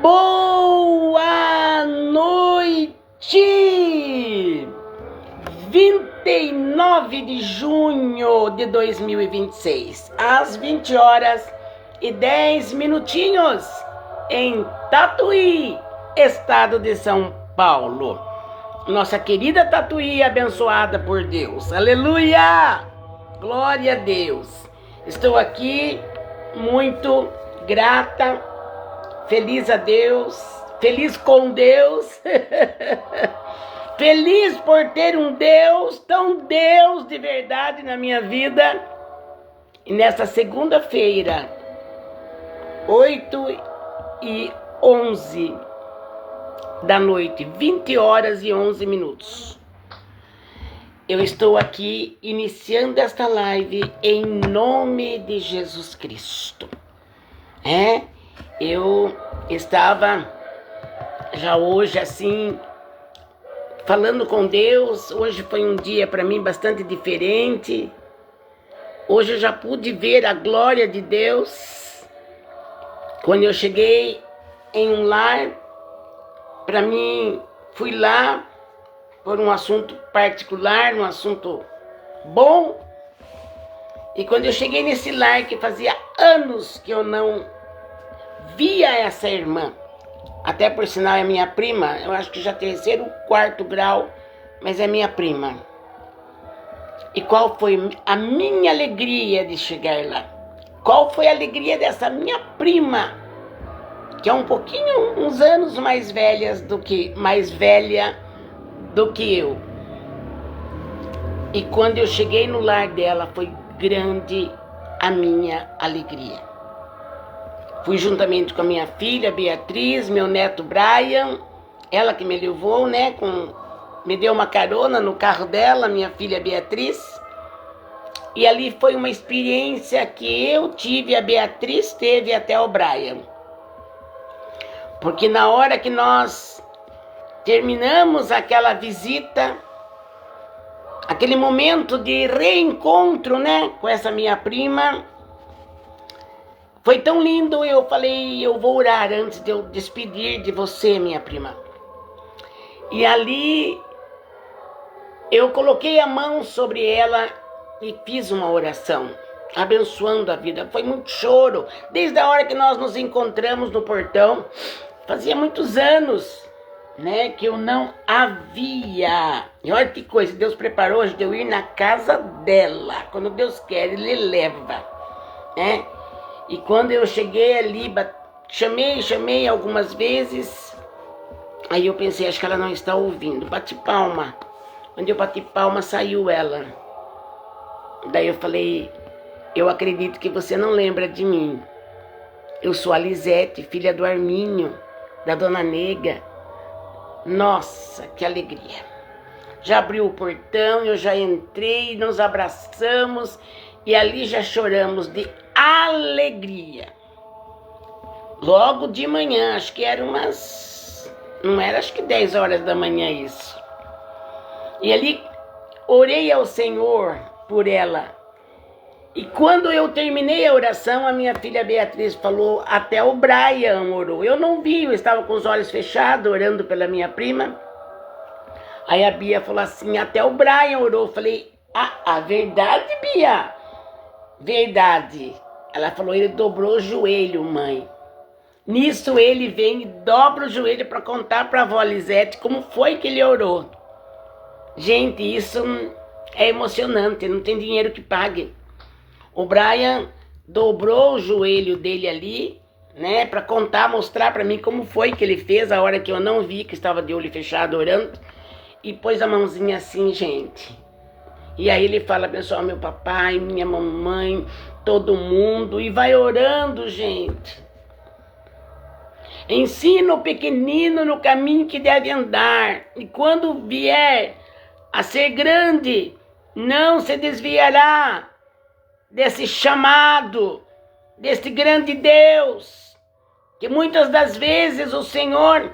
Boa noite! 29 de junho de 2026, às 20 horas e 10 minutinhos, em Tatuí, estado de São Paulo. Nossa querida Tatuí, abençoada por Deus. Aleluia! Glória a Deus. Estou aqui muito grata, feliz a Deus, feliz com Deus, feliz por ter um Deus, tão Deus de verdade na minha vida. E nesta segunda-feira, 8h11 da noite, 20 horas e 11 minutos. Eu estou aqui iniciando esta live em nome de Jesus Cristo. Eu estava já hoje assim, falando com Deus. Hoje foi um dia para mim bastante diferente. Hoje eu já pude ver a glória de Deus. Quando eu cheguei em um lar, para mim, fui lá por um assunto particular, um assunto bom. E quando eu cheguei nesse lar, que fazia anos que eu não via essa irmã, até por sinal é minha prima, eu acho que já terceiro, quarto grau, mas é minha prima. E qual foi a minha alegria de chegar lá? Qual foi a alegria dessa minha prima, que é um pouquinho, uns anos mais velha do que eu. E quando eu cheguei no lar dela, foi grande a minha alegria. Fui juntamente com a minha filha Beatriz, meu neto Brian, ela que me levou, me deu uma carona no carro dela, minha filha Beatriz. E ali foi uma experiência que eu tive, a Beatriz teve até o Brian. Porque na hora que nós terminamos aquela visita, aquele momento de reencontro, com essa minha prima, foi tão lindo. Eu falei, eu vou orar antes de eu despedir de você, minha prima. E ali eu coloquei a mão sobre ela e fiz uma oração, abençoando a vida. Foi muito choro, desde a hora que nós nos encontramos no portão. Fazia muitos anos, que eu não havia. E olha que coisa, Deus preparou hoje de eu ir na casa dela. Quando Deus quer, Ele leva, E quando eu cheguei ali, chamei algumas vezes. Aí eu pensei, acho que ela não está ouvindo. Bati palma. Quando eu bati palma, saiu ela. Daí eu falei, eu acredito que você não lembra de mim. Eu sou a Lisete, filha do Arminho, da Dona Nega. Nossa, que alegria. Já abriu o portão, eu já entrei, nos abraçamos e ali já choramos de alegria. Logo de manhã, acho que era acho que 10 horas da manhã isso. E ali orei ao Senhor por ela. E quando eu terminei a oração, a minha filha Beatriz falou, até o Brian orou. Eu não vi, eu estava com os olhos fechados, orando pela minha prima. Aí a Bia falou assim, até o Brian orou. Eu falei, verdade, Bia? Verdade. Ela falou, ele dobrou o joelho, mãe. Nisso ele vem e dobra o joelho para contar para a avó Lisete como foi que ele orou. Gente, isso é emocionante, não tem dinheiro que pague. O Brian dobrou o joelho dele ali, para contar, mostrar para mim como foi que ele fez a hora que eu não vi, que estava de olho fechado orando, e pôs a mãozinha assim, gente. E aí ele fala, abençoa meu papai, minha mamãe, todo mundo, e vai orando, gente. Ensina o pequenino no caminho que deve andar, e quando vier a ser grande, não se desviará desse chamado, desse grande Deus, que muitas das vezes o Senhor,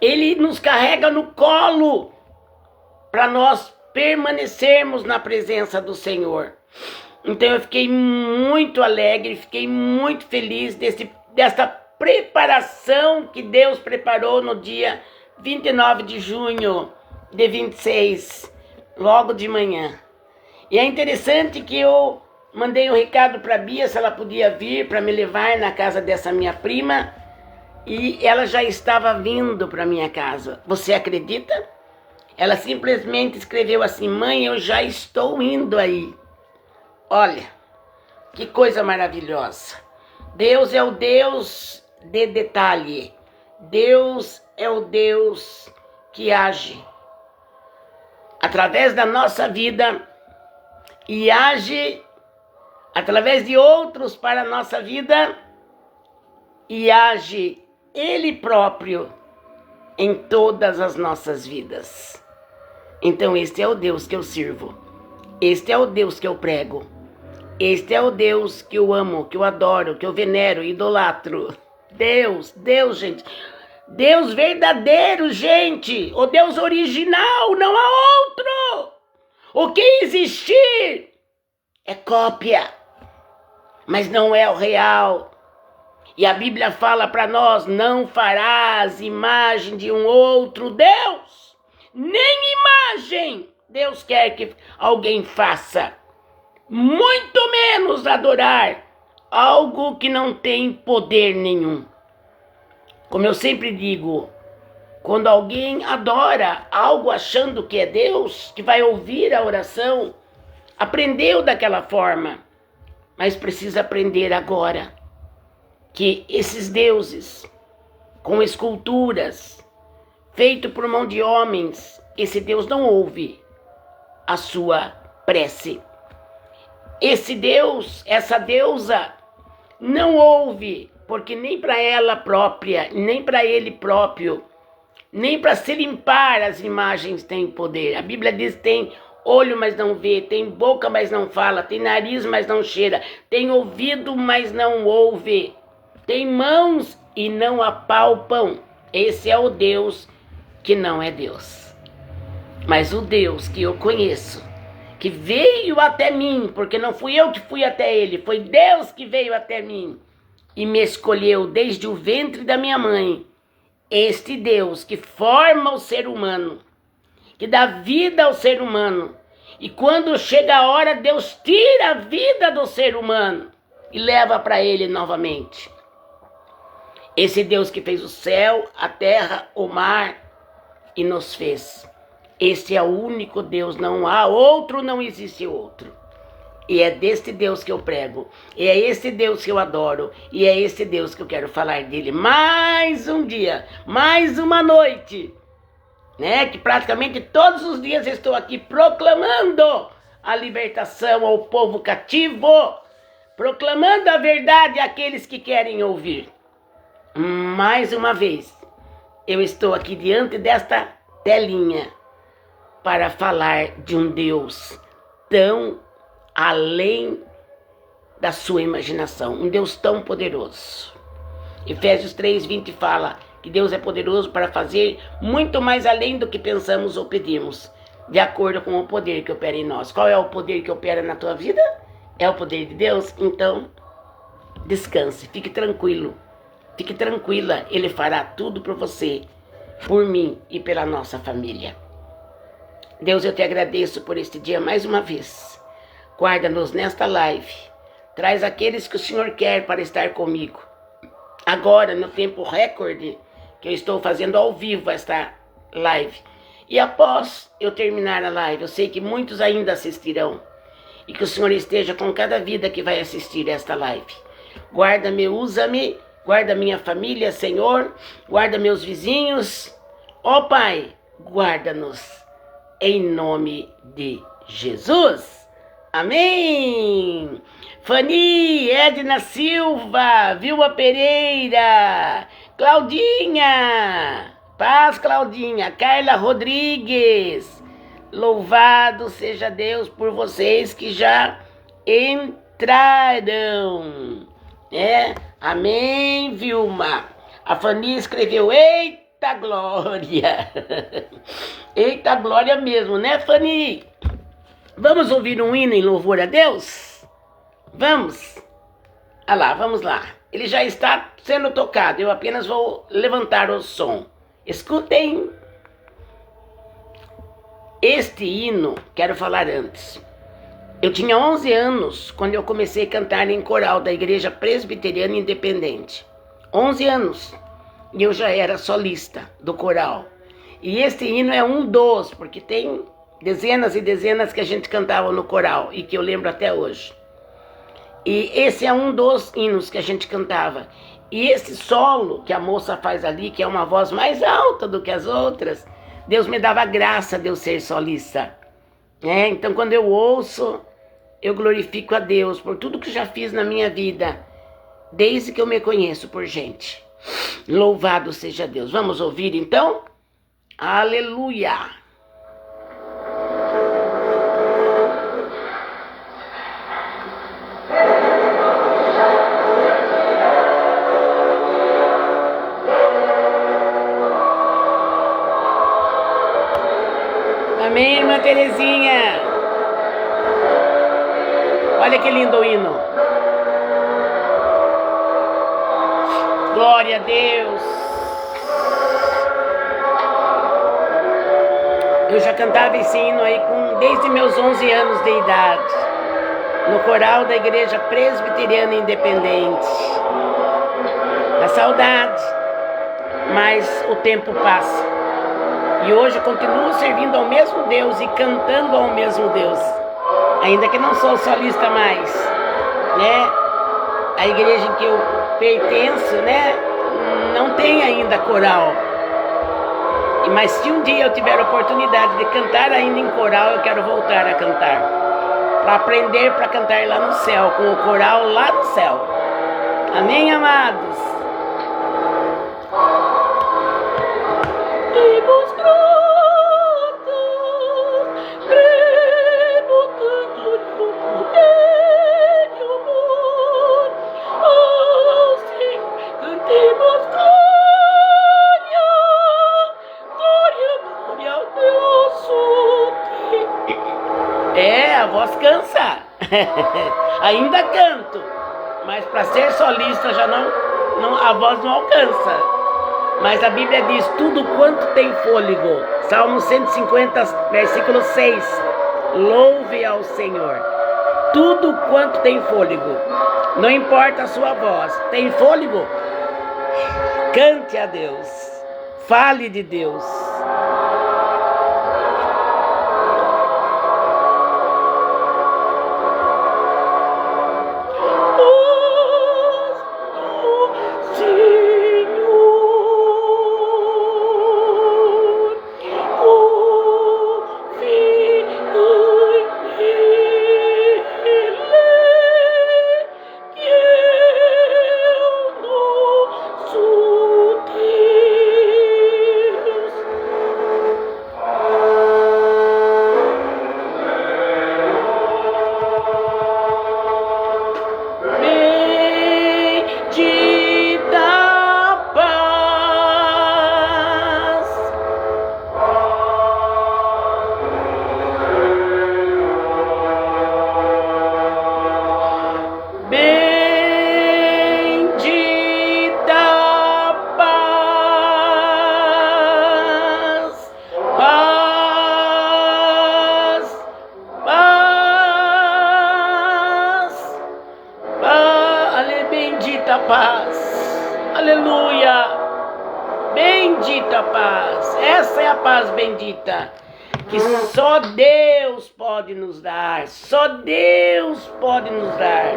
Ele nos carrega no colo para nós permanecermos na presença do Senhor. Então eu fiquei muito alegre, fiquei muito feliz desta preparação que Deus preparou no dia 29 de junho de 26, logo de manhã. E é interessante que eu mandei um recado para a Bia se ela podia vir para me levar na casa dessa minha prima, e ela já estava vindo para minha casa. Você acredita? Ela simplesmente escreveu assim: mãe, eu já estou indo aí. Olha, que coisa maravilhosa. Deus é o Deus de detalhe. Deus é o Deus que age através da nossa vida e age através de outros para a nossa vida e age Ele próprio em todas as nossas vidas. Então este é o Deus que eu sirvo. Este é o Deus que eu prego. Este é o Deus que eu amo, que eu adoro, que eu venero, idolatro. Deus, gente. Deus verdadeiro, gente. O Deus original, não há outro. O que existir é cópia, mas não é o real. E a Bíblia fala para nós: não farás imagem de um outro Deus. Nem imagem Deus quer que alguém faça. Muito menos adorar algo que não tem poder nenhum. Como eu sempre digo, quando alguém adora algo achando que é Deus, que vai ouvir a oração, aprendeu daquela forma, mas precisa aprender agora que esses deuses com esculturas feito por mão de homens, esse Deus não ouve a sua prece. Esse Deus, essa deusa, não ouve, porque nem para ela própria, nem para ele próprio, nem para se limpar as imagens tem poder. A Bíblia diz: tem olho, mas não vê, tem boca, mas não fala, tem nariz, mas não cheira, tem ouvido, mas não ouve, tem mãos e não apalpam. Esse é o Deus que não é Deus. Mas o Deus que eu conheço, que veio até mim, porque não fui eu que fui até ele, foi Deus que veio até mim e me escolheu desde o ventre da minha mãe. Este Deus que forma o ser humano, que dá vida ao ser humano, e quando chega a hora, Deus tira a vida do ser humano e leva para ele novamente. Esse Deus que fez o céu, a terra, o mar e nos fez. Este é o único Deus, não há outro, não existe outro. E é deste Deus que eu prego, e é esse Deus que eu adoro, e é esse Deus que eu quero falar dele mais um dia, mais uma noite, né? Que praticamente todos os dias estou aqui proclamando a libertação ao povo cativo, proclamando a verdade àqueles que querem ouvir. Mais uma vez, eu estou aqui diante desta telinha para falar de um Deus tão além da sua imaginação, um Deus tão poderoso. Efésios 3:20 fala que Deus é poderoso para fazer muito mais além do que pensamos ou pedimos, de acordo com o poder que opera em nós. Qual é o poder que opera na tua vida? É o poder de Deus? Então, descanse, fique tranquilo, fique tranquila, Ele fará tudo por você, por mim e pela nossa família. Deus, eu te agradeço por este dia mais uma vez. Guarda-nos nesta live. Traz aqueles que o Senhor quer para estar comigo. Agora, no tempo recorde, que eu estou fazendo ao vivo esta live. E após eu terminar a live, eu sei que muitos ainda assistirão. E que o Senhor esteja com cada vida que vai assistir esta live. Guarda-me, usa-me, guarda minha família, Senhor. Guarda meus vizinhos. Ó Pai, guarda-nos. Em nome de Jesus. Amém! Fani, Edna Silva, Vilma Pereira, Claudinha, Paz Claudinha, Carla Rodrigues, louvado seja Deus por vocês que já entraram, Amém, Vilma. A Fani escreveu: eita glória, eita glória mesmo, né, Fani? Vamos ouvir um hino em louvor a Deus? Vamos? Ah lá, vamos lá. Ele já está sendo tocado, eu apenas vou levantar o som. Escutem. Este hino, quero falar antes. Eu tinha 11 anos quando eu comecei a cantar em coral da Igreja Presbiteriana Independente. 11 anos. E eu já era solista do coral. E este hino é um dos, porque tem dezenas e dezenas que a gente cantava no coral e que eu lembro até hoje. E esse é um dos hinos que a gente cantava. E esse solo que a moça faz ali, que é uma voz mais alta do que as outras, Deus me dava graça de eu ser solista. Então quando eu ouço, eu glorifico a Deus por tudo que já fiz na minha vida, desde que eu me conheço por gente. Louvado seja Deus. Vamos ouvir então? Aleluia! Amém, irmã Terezinha? Olha que lindo o hino. Glória a Deus. Eu já cantava esse hino aí desde meus 11 anos de idade, no coral da Igreja Presbiteriana Independente. A saudade, mas o tempo passa. E hoje continuo servindo ao mesmo Deus e cantando ao mesmo Deus. Ainda que não sou solista mais, né? A igreja em que eu pertenço, né? Não tem ainda coral. Mas se um dia eu tiver a oportunidade de cantar ainda em coral, eu quero voltar a cantar. Para aprender para cantar lá no céu, com o coral lá no céu. Amém, amados? A voz cansa. Ainda canto, mas para ser solista já não, a voz não alcança. Mas a Bíblia diz: tudo quanto tem fôlego. Salmo 150, versículo 6. Louve ao Senhor. Tudo quanto tem fôlego. Não importa a sua voz. Tem fôlego? Cante a Deus. Fale de Deus. Paz, aleluia, bendita paz, essa é a paz bendita, que só Deus pode nos dar, só Deus pode nos dar,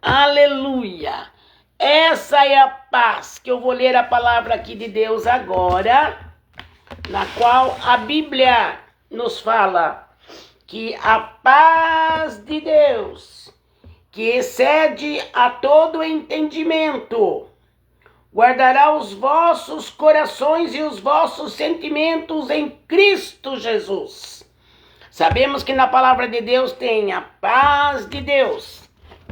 aleluia, essa é a paz, que eu vou ler a palavra aqui de Deus agora, na qual a Bíblia nos fala que a paz de Deus, que excede a todo entendimento, guardará os vossos corações e os vossos sentimentos em Cristo Jesus. Sabemos que na palavra de Deus tem a paz de Deus,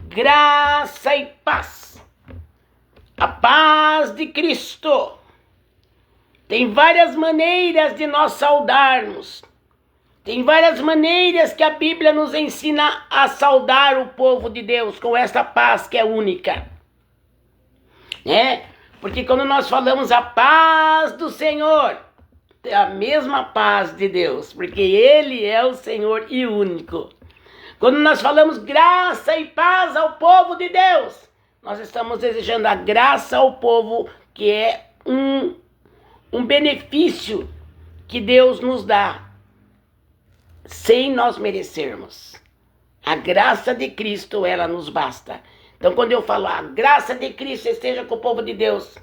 graça e paz. A paz de Cristo. Tem várias maneiras de nós saudarmos. Tem várias maneiras que a Bíblia nos ensina a saudar o povo de Deus com essa paz que é única. Porque quando nós falamos a paz do Senhor, é a mesma paz de Deus, porque Ele é o Senhor e único. Quando nós falamos graça e paz ao povo de Deus, nós estamos desejando a graça ao povo, que é um benefício que Deus nos dá, sem nós merecermos. A graça de Cristo, ela nos basta. Então, quando eu falo, a graça de Cristo esteja com o povo de Deus,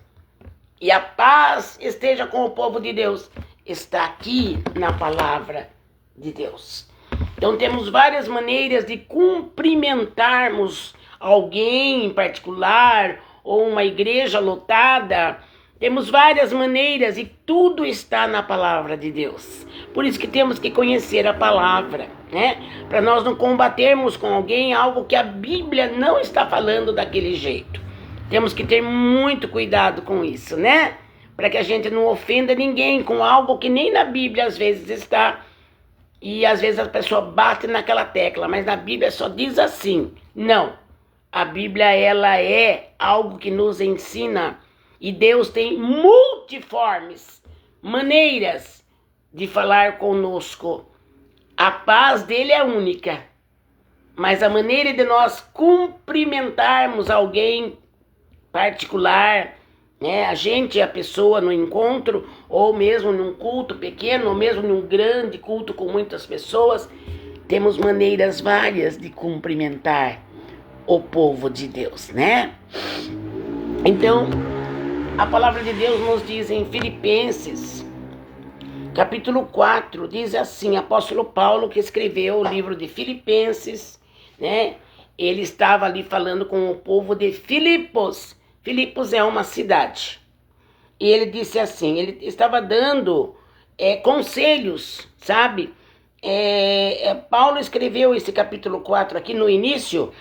e a paz esteja com o povo de Deus, está aqui na palavra de Deus. Então, temos várias maneiras de cumprimentarmos alguém em particular, ou uma igreja lotada. Temos várias maneiras e tudo está na palavra de Deus. Por isso que temos que conhecer a palavra, para nós não combatermos com alguém algo que a Bíblia não está falando daquele jeito. Temos que ter muito cuidado com isso, para que a gente não ofenda ninguém com algo que nem na Bíblia às vezes está. E às vezes a pessoa bate naquela tecla, mas na Bíblia só diz assim. Não, a Bíblia ela é algo que nos ensina. E Deus tem multiformes maneiras de falar conosco. A paz dele é única, mas a maneira de nós cumprimentarmos alguém particular, a pessoa no encontro, ou mesmo num culto pequeno, ou mesmo num grande culto com muitas pessoas, temos maneiras várias de cumprimentar o povo de Deus, Então, a palavra de Deus nos diz em Filipenses, capítulo 4, diz assim, apóstolo Paulo, que escreveu o livro de Filipenses, ele estava ali falando com o povo de Filipos. Filipos é uma cidade. E ele disse assim, ele estava dando conselhos, sabe? Paulo escreveu esse capítulo 4 aqui no início,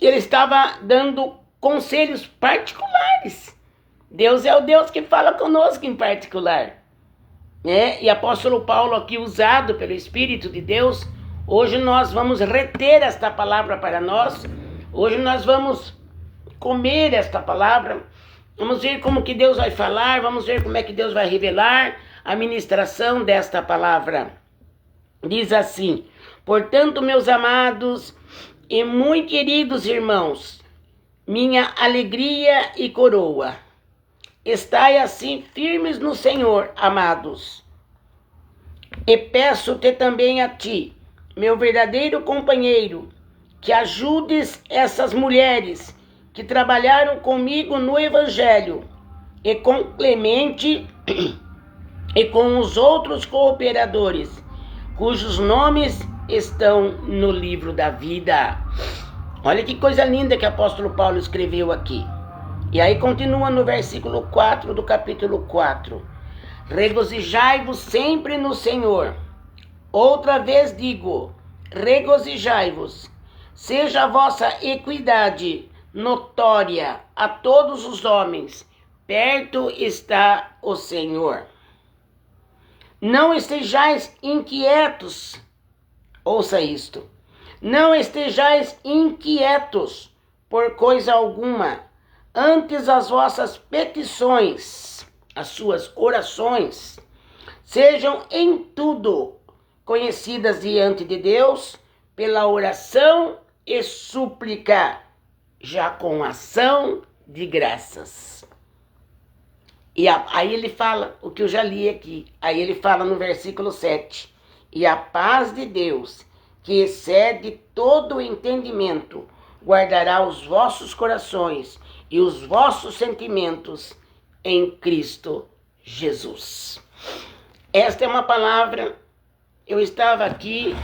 ele estava dando conselhos particulares. Deus é o Deus que fala conosco em particular. E apóstolo Paulo aqui, usado pelo Espírito de Deus, hoje nós vamos reter esta palavra para nós. Hoje nós vamos comer esta palavra. Vamos ver como que Deus vai falar, vamos ver como é que Deus vai revelar a ministração desta palavra. Diz assim, portanto, meus amados e muito queridos irmãos, minha alegria e coroa, estai assim firmes no Senhor, amados. E peço-te também a ti, meu verdadeiro companheiro, que ajudes essas mulheres que trabalharam comigo no Evangelho, e com Clemente e com os outros cooperadores, cujos nomes estão no livro da vida. Olha que coisa linda que o apóstolo Paulo escreveu aqui. E aí continua no versículo 4 do capítulo 4. Regozijai-vos sempre no Senhor. Outra vez digo, regozijai-vos. Seja a vossa equidade notória a todos os homens. Perto está o Senhor. Não estejais inquietos. Ouça isto. Não estejais inquietos por coisa alguma. Antes as vossas petições, as suas orações, sejam em tudo conhecidas diante de Deus pela oração e súplica, já com ação de graças. E aí ele fala o que eu já li aqui. Aí ele fala no versículo 7. E a paz de Deus, que excede todo o entendimento, guardará os vossos corações e os vossos sentimentos em Cristo Jesus. Esta é uma palavra. Eu estava aqui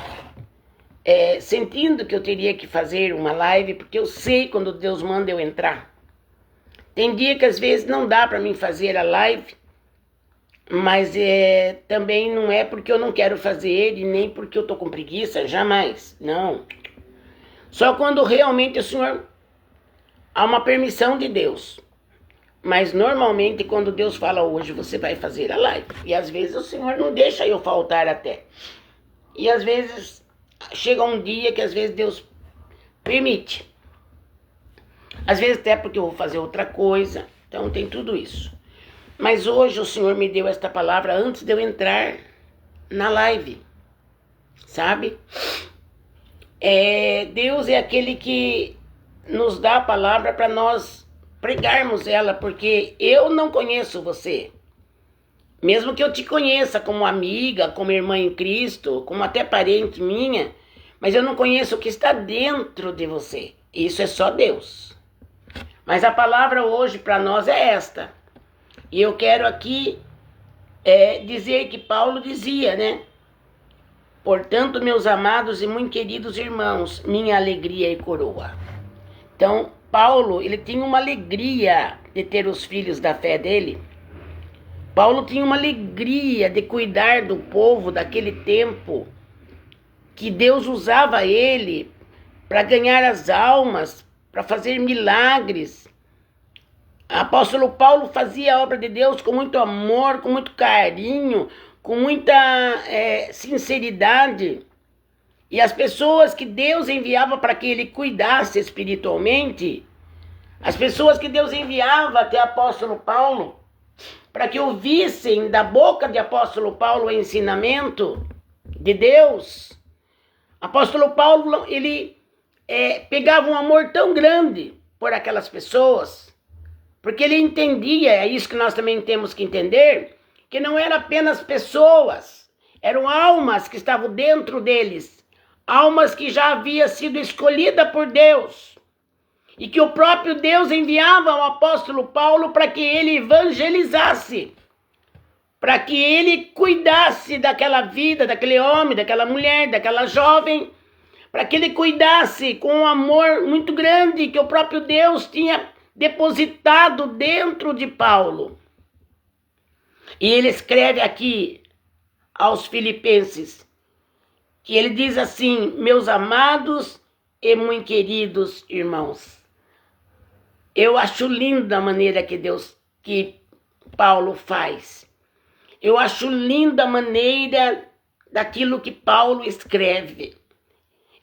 sentindo que eu teria que fazer uma live, porque eu sei quando Deus manda eu entrar. Tem dia que às vezes não dá para mim fazer a live, mas também não é porque eu não quero fazer e nem porque eu tô com preguiça, jamais, não. Só quando realmente o Senhor, há uma permissão de Deus. Mas normalmente quando Deus fala hoje você vai fazer a live, e às vezes o Senhor não deixa eu faltar até. E às vezes chega um dia que às vezes Deus permite. Às vezes até porque eu vou fazer outra coisa. Então tem tudo isso. Mas hoje o Senhor me deu esta palavra antes de eu entrar na live. Sabe? Deus é aquele que nos dá a palavra para nós pregarmos ela, porque eu não conheço você. Mesmo que eu te conheça como amiga, como irmã em Cristo, como até parente minha, mas eu não conheço o que está dentro de você. Isso é só Deus. Mas a palavra hoje para nós é esta. E eu quero aqui dizer que Paulo dizia, né? Portanto, meus amados e muito queridos irmãos, minha alegria e coroa. Então, Paulo, ele tinha uma alegria de ter os filhos da fé dele. Paulo tinha uma alegria de cuidar do povo daquele tempo, que Deus usava ele para ganhar as almas, para fazer milagres. O apóstolo Paulo fazia a obra de Deus com muito amor, com muito carinho, com muita sinceridade. E as pessoas que Deus enviava para que ele cuidasse espiritualmente, as pessoas que Deus enviava até o apóstolo Paulo, para que ouvissem da boca de apóstolo Paulo o ensinamento de Deus, apóstolo Paulo, ele pegava um amor tão grande por aquelas pessoas, porque ele entendia, é isso que nós também temos que entender, que não eram apenas pessoas, eram almas que estavam dentro deles, almas que já haviam sido escolhidas por Deus, e que o próprio Deus enviava ao apóstolo Paulo para que ele evangelizasse, para que ele cuidasse daquela vida, daquele homem, daquela mulher, daquela jovem, para que ele cuidasse com um amor muito grande que o próprio Deus tinha depositado dentro de Paulo. E ele escreve aqui aos Filipenses, que ele diz assim: meus amados e muito queridos irmãos. Eu acho linda a maneira que Paulo faz. Eu acho linda a maneira daquilo que Paulo escreve.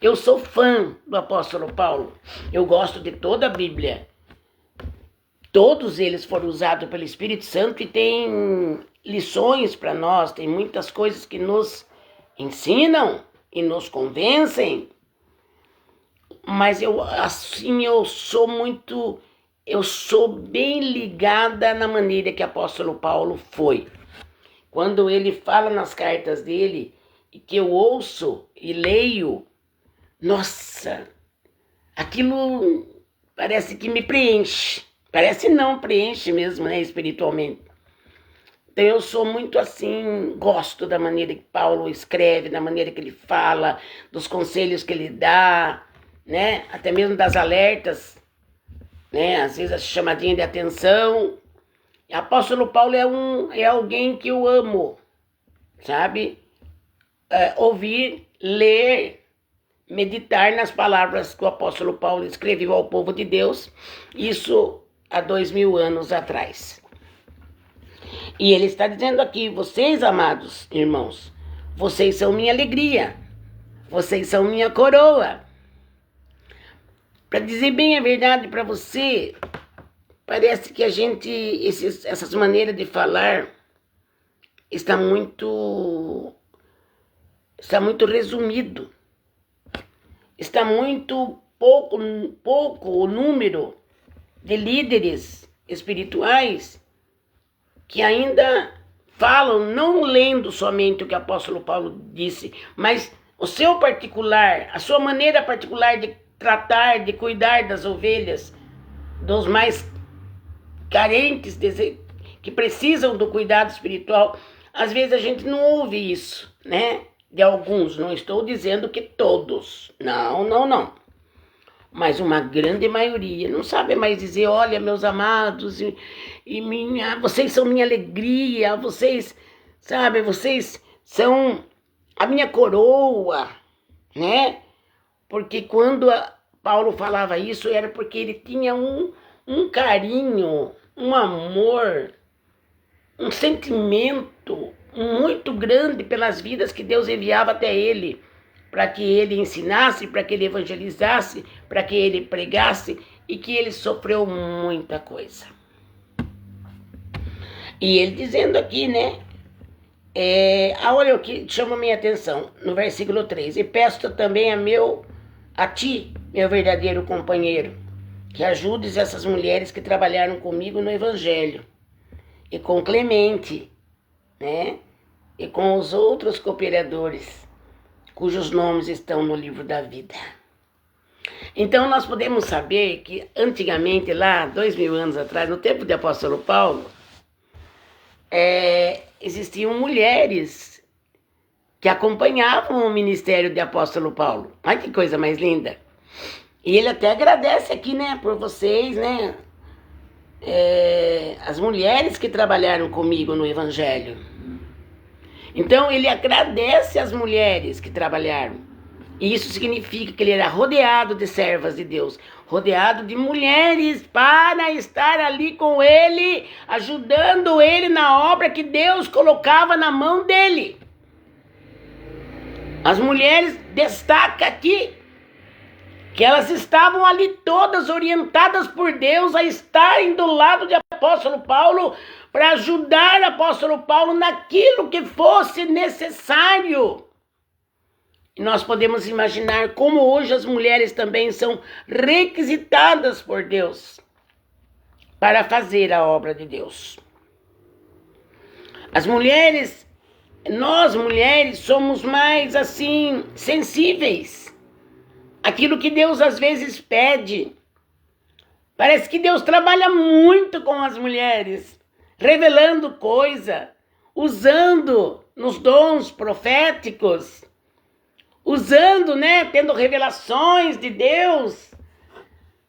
Eu sou fã do apóstolo Paulo. Eu gosto de toda a Bíblia. Todos eles foram usados pelo Espírito Santo e tem lições para nós, tem muitas coisas que nos ensinam e nos convencem. Mas eu sou bem ligada na maneira que o apóstolo Paulo foi. Quando ele fala nas cartas dele, e que eu ouço e leio, nossa, aquilo parece que me preenche. Parece não, preenche mesmo, né, espiritualmente. Então eu sou muito assim, gosto da maneira que Paulo escreve, da maneira que ele fala, dos conselhos que ele dá, né, até mesmo das alertas, né, às vezes a chamadinha de atenção. O apóstolo Paulo é alguém que eu amo, sabe? Ouvir, ler, meditar nas palavras que o apóstolo Paulo escreveu ao povo de Deus, isso há 2000 anos atrás. E ele está dizendo aqui: vocês, amados irmãos, vocês são minha alegria, vocês são minha coroa. Para dizer bem a verdade para você, parece que essas maneiras de falar está muito resumido. Está muito pouco o número de líderes espirituais que ainda falam, não lendo somente o que o apóstolo Paulo disse, mas o seu particular, a sua maneira particular de tratar, de cuidar das ovelhas, dos mais carentes, que precisam do cuidado espiritual. Às vezes a gente não ouve isso, né? De alguns, não estou dizendo que todos, não. Mas uma grande maioria não sabe mais dizer: olha, meus amados, vocês são minha alegria, vocês são a minha coroa, né? Porque quando Paulo falava isso, era porque ele tinha um carinho, um amor, um sentimento muito grande pelas vidas que Deus enviava até ele, para que ele ensinasse, para que ele evangelizasse, para que ele pregasse, e que ele sofreu muita coisa. E ele dizendo aqui, né? Olha o que chama a minha atenção, no versículo 3. E peço também a ti, meu verdadeiro companheiro, que ajudes essas mulheres que trabalharam comigo no Evangelho, e com Clemente, né? E com os outros cooperadores, cujos nomes estão no livro da vida. Então nós podemos saber que antigamente, lá 2000 anos atrás, no tempo do apóstolo Paulo, existiam mulheres que acompanhavam o ministério do apóstolo Paulo. Olha que coisa mais linda. E ele até agradece aqui, né, por vocês, né, as mulheres que trabalharam comigo no Evangelho. Então ele agradece as mulheres que trabalharam. E isso significa que ele era rodeado de servas de Deus, rodeado de mulheres para estar ali com ele, ajudando ele na obra que Deus colocava na mão dele. As mulheres destaca aqui que elas estavam ali todas orientadas por Deus a estarem do lado de apóstolo Paulo para ajudar apóstolo Paulo naquilo que fosse necessário. E nós podemos imaginar como hoje as mulheres também são requisitadas por Deus para fazer a obra de Deus. As mulheres, nós mulheres somos mais assim sensíveis àquilo que Deus às vezes pede. Parece que Deus trabalha muito com as mulheres, revelando coisa, usando nos dons proféticos, usando, né, tendo revelações de Deus.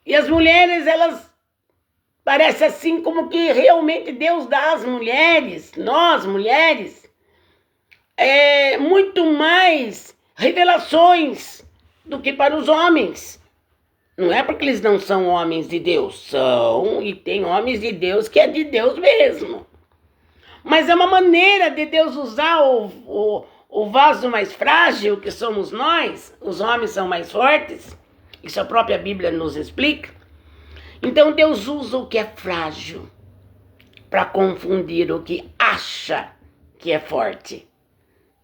E as mulheres, elas parece assim como que realmente Deus dá às mulheres, nós mulheres, muito mais revelações do que para os homens. Não é porque eles não são homens de Deus, são, e tem homens de Deus que é de Deus mesmo. Mas é uma maneira de Deus usar o vaso mais frágil, que somos nós. Os homens são mais fortes, isso a própria Bíblia nos explica. Então Deus usa o que é frágil para confundir o que acha que é forte,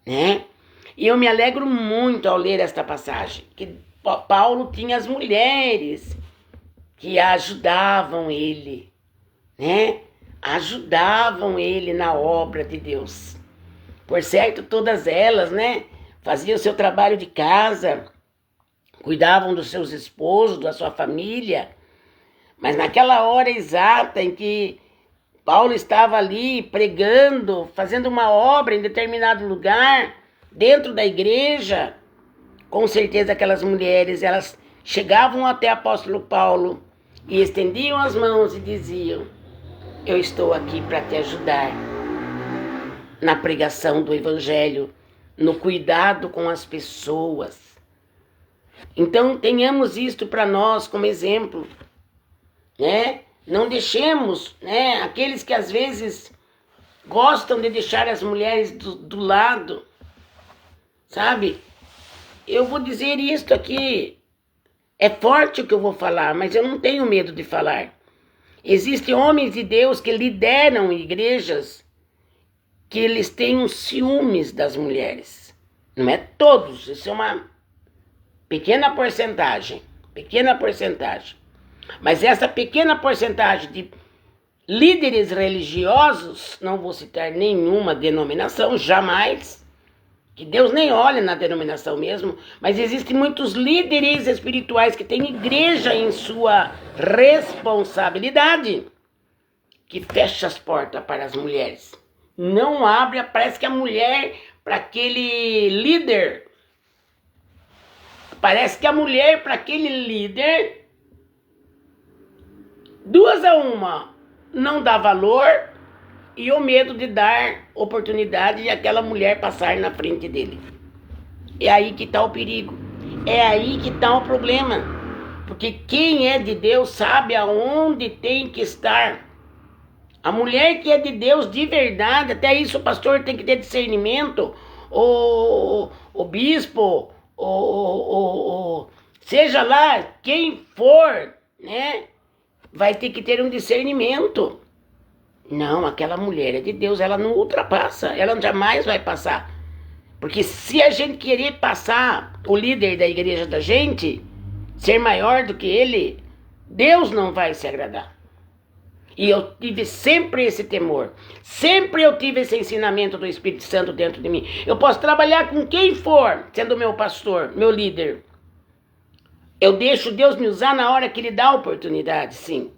né? E eu me alegro muito ao ler esta passagem, que Paulo tinha as mulheres que ajudavam ele, né? Ajudavam ele na obra de Deus. Por certo, todas elas, né, faziam o seu trabalho de casa, cuidavam dos seus esposos, da sua família. Mas naquela hora exata em que Paulo estava ali pregando, fazendo uma obra em determinado lugar, dentro da igreja, com certeza aquelas mulheres, elas chegavam até o apóstolo Paulo e estendiam as mãos e diziam: eu estou aqui para te ajudar na pregação do evangelho, no cuidado com as pessoas. Então tenhamos isto para nós como exemplo, né? Não deixemos, né, aqueles que às vezes gostam de deixar as mulheres do lado, sabe? Eu vou dizer isto aqui, é forte o que eu vou falar, mas eu não tenho medo de falar. Existem homens de Deus que lideram igrejas que eles têm uns ciúmes das mulheres. Não é todos, isso é uma pequena porcentagem. Mas essa pequena porcentagem de líderes religiosos, não vou citar nenhuma denominação, jamais, que Deus nem olha na denominação mesmo, mas existem muitos líderes espirituais que têm igreja em sua responsabilidade, que fecha as portas para as mulheres. Não abre, parece que a mulher, para aquele líder, duas a uma, não dá valor e o medo de dar oportunidade de aquela mulher passar na frente dele. É aí que está o perigo, é aí que está o problema, porque quem é de Deus sabe aonde tem que estar, A mulher que é de Deus de verdade, até isso o pastor tem que ter discernimento, o bispo, seja lá quem for, né? Vai ter que ter um discernimento. Não, aquela mulher é de Deus, ela não ultrapassa, ela jamais vai passar. Porque se a gente querer passar o líder da igreja da gente, ser maior do que ele, Deus não vai se agradar. E eu tive sempre esse temor, sempre eu tive esse ensinamento do Espírito Santo dentro de mim. Eu posso trabalhar com quem for, sendo meu pastor, meu líder. Eu deixo Deus me usar na hora que Ele dá a oportunidade, sim.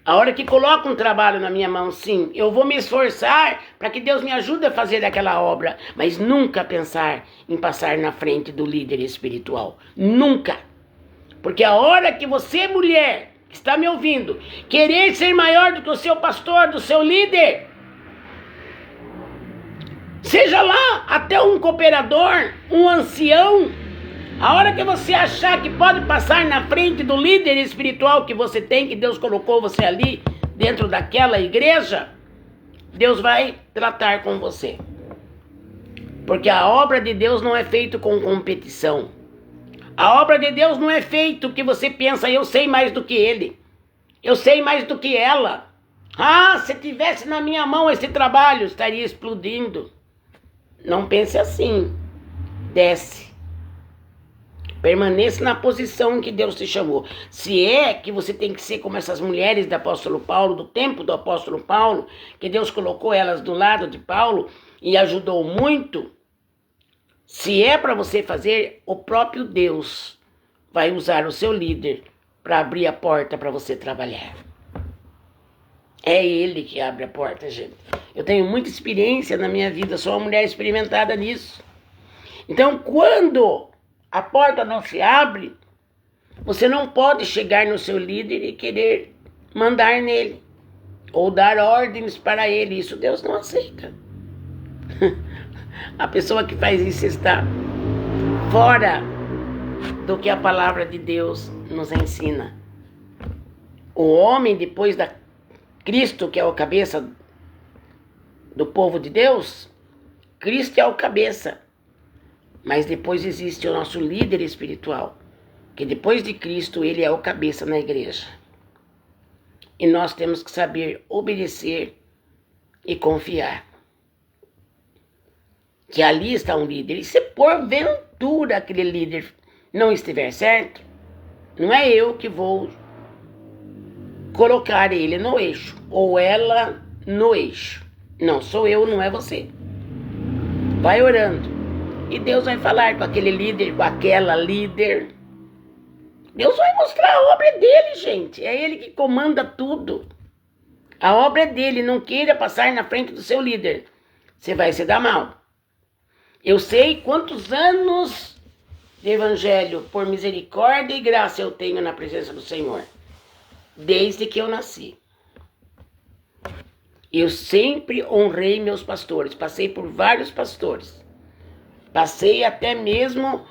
A hora que coloca um trabalho na minha mão, sim. Eu vou me esforçar para que Deus me ajude a fazer aquela obra. Mas nunca pensar em passar na frente do líder espiritual. Nunca. Porque a hora que você, mulher, que está me ouvindo, querer ser maior do que o seu pastor, do seu líder, seja lá até um cooperador, um ancião, a hora que você achar que pode passar na frente do líder espiritual que você tem, que Deus colocou você ali dentro daquela igreja, Deus vai tratar com você. Porque a obra de Deus não é feita com competição. A obra de Deus não é feita que você pensa, eu sei mais do que ele. Eu sei mais do que ela. Ah, se tivesse na minha mão esse trabalho, estaria explodindo. Não pense assim. Desce. Permaneça na posição em que Deus te chamou. Se é que você tem que ser como essas mulheres do apóstolo Paulo, do tempo do apóstolo Paulo, que Deus colocou elas do lado de Paulo e ajudou muito, se é para você fazer, o próprio Deus vai usar o seu líder para abrir a porta para você trabalhar. É Ele que abre a porta, gente. Eu tenho muita experiência na minha vida, sou uma mulher experimentada nisso. Então, quando a porta não se abre, você não pode chegar no seu líder e querer mandar nele ou dar ordens para ele. Isso Deus não aceita. A pessoa que faz isso está fora do que a palavra de Deus nos ensina. O homem, depois da Cristo, que é o cabeça do povo de Deus, Cristo é o cabeça. Mas depois existe o nosso líder espiritual, que depois de Cristo, ele é o cabeça na igreja. E nós temos que saber obedecer e confiar. Que ali está um líder. E se porventura aquele líder não estiver certo, não é eu que vou colocar ele no eixo, ou ela no eixo. Não, sou eu, não é você. Vai orando. E Deus vai falar com aquele líder, com aquela líder. Deus vai mostrar a obra dele, gente. É ele que comanda tudo. A obra é dele. Não queira passar na frente do seu líder. Você vai se dar mal. Eu sei quantos anos de evangelho, por misericórdia e graça, eu tenho na presença do Senhor. Desde que eu nasci. Eu sempre honrei meus pastores. Passei por vários pastores. Passei até mesmo,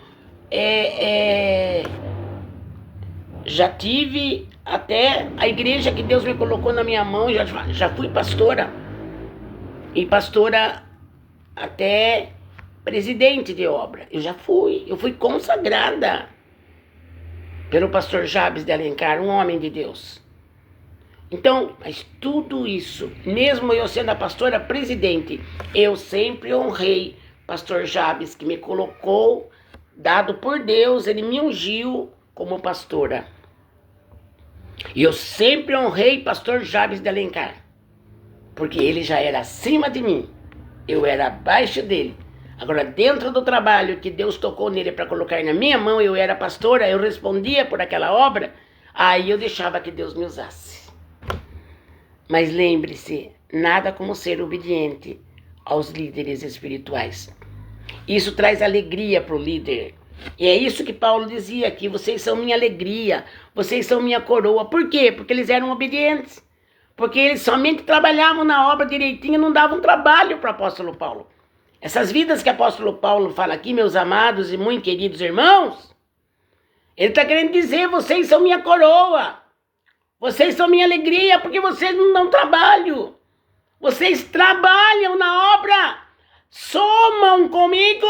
já tive até a igreja que Deus me colocou na minha mão, já fui pastora. E pastora até presidente de obra. Eu fui consagrada pelo pastor Jabes de Alencar, um homem de Deus. Então, mas tudo isso, mesmo eu sendo a pastora presidente, eu sempre honrei pastor Jabes, que me colocou, dado por Deus, ele me ungiu como pastora. E eu sempre honrei pastor Jabes de Alencar, porque ele já era acima de mim, eu era abaixo dele. Agora, dentro do trabalho que Deus tocou nele para colocar na minha mão, eu era pastora, eu respondia por aquela obra, aí eu deixava que Deus me usasse. Mas lembre-se, nada como ser obediente aos líderes espirituais. Isso traz alegria para o líder. E é isso que Paulo dizia aqui, vocês são minha alegria, vocês são minha coroa. Por quê? Porque eles eram obedientes. Porque eles somente trabalhavam na obra direitinho e não davam trabalho para o apóstolo Paulo. Essas vidas que o apóstolo Paulo fala aqui, meus amados e muito queridos irmãos, ele está querendo dizer, vocês são minha coroa. Vocês são minha alegria porque vocês não dão trabalho. Vocês trabalham na obra. Somam comigo.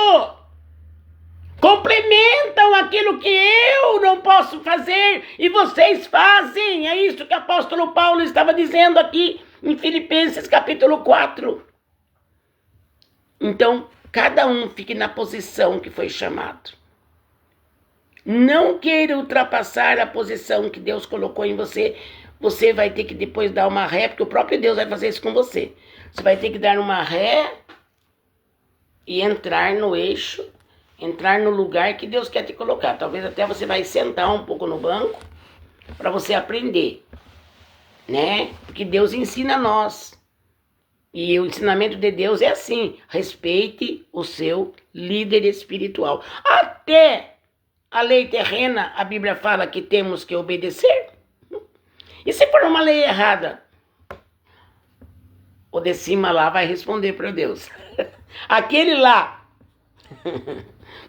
Complementam aquilo que eu não posso fazer e vocês fazem. É isso que o apóstolo Paulo estava dizendo aqui em Filipenses capítulo 4. Então, cada um fique na posição que foi chamado. Não queira ultrapassar a posição que Deus colocou em você. Você vai ter que depois dar uma ré, porque o próprio Deus vai fazer isso com você. Você vai ter que dar uma ré e entrar no eixo, entrar no lugar que Deus quer te colocar. Talvez até você vai sentar um pouco no banco para você aprender, né? Porque Deus ensina a nós. E o ensinamento de Deus é assim: respeite o seu líder espiritual. Até a lei terrena, a Bíblia fala que temos que obedecer. E se for uma lei errada? O de cima lá vai responder para Deus. Aquele lá,